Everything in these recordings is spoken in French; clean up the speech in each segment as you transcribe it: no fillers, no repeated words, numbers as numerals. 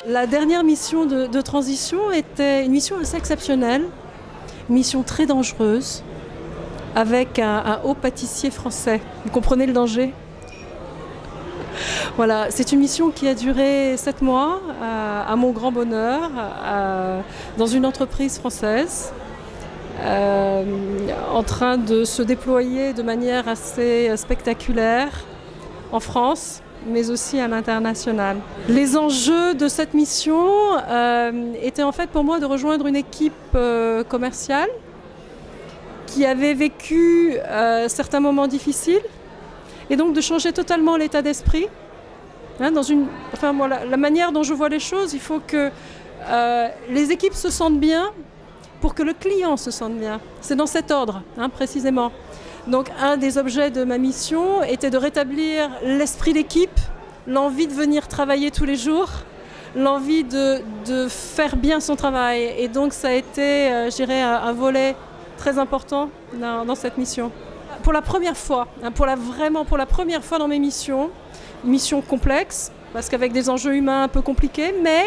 La dernière mission de transition était une mission assez exceptionnelle, une mission très dangereuse, avec un haut pâtissier français. Vous comprenez le danger ? Voilà, c'est une mission qui a duré 7 mois, à mon grand bonheur, dans une entreprise française, en train de se déployer de manière assez spectaculaire en France, mais aussi à l'international. Les enjeux de cette mission étaient en fait pour moi de rejoindre une équipe commerciale qui avait vécu certains moments difficiles et donc de changer totalement l'état d'esprit. La manière dont je vois les choses, il faut que les équipes se sentent bien pour que le client se sente bien. C'est dans cet ordre, précisément. Donc un des objets de ma mission était de rétablir l'esprit d'équipe, l'envie de venir travailler tous les jours, l'envie de faire bien son travail. Et donc ça a été, je dirais, un volet très important dans cette mission. Pour la première fois, pour la première fois dans mes missions, une mission complexe, parce qu'avec des enjeux humains un peu compliqués, mais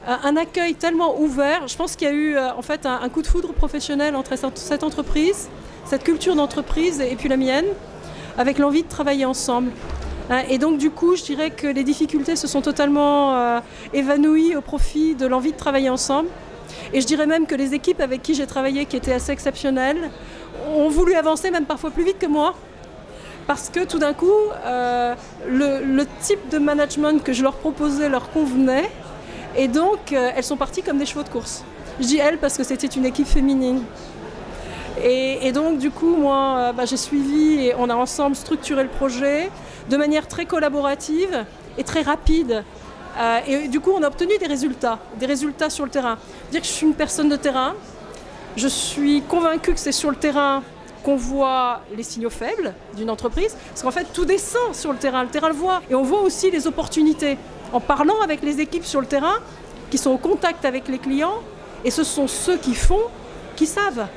un accueil tellement ouvert. Je pense qu'il y a eu en fait un coup de foudre professionnel entre cette entreprise, cette culture d'entreprise et puis la mienne, avec l'envie de travailler ensemble. Et donc du coup, je dirais que les difficultés se sont totalement évanouies au profit de l'envie de travailler ensemble. Et je dirais même que les équipes avec qui j'ai travaillé, qui étaient assez exceptionnelles, ont voulu avancer même parfois plus vite que moi. Parce que tout d'un coup, le type de management que je leur proposais leur convenait. Et donc, elles sont parties comme des chevaux de course. Je dis elles parce que c'était une équipe féminine. Et donc, du coup, moi, j'ai suivi et on a ensemble structuré le projet de manière très collaborative et très rapide. Et du coup, on a obtenu des résultats sur le terrain. Dire que je suis une personne de terrain. Je suis convaincue que c'est sur le terrain qu'on voit les signaux faibles d'une entreprise. Parce qu'en fait, tout descend sur le terrain le voit. Et on voit aussi les opportunités. En parlant avec les équipes sur le terrain, qui sont au contact avec les clients, et ce sont ceux qui font, qui savent.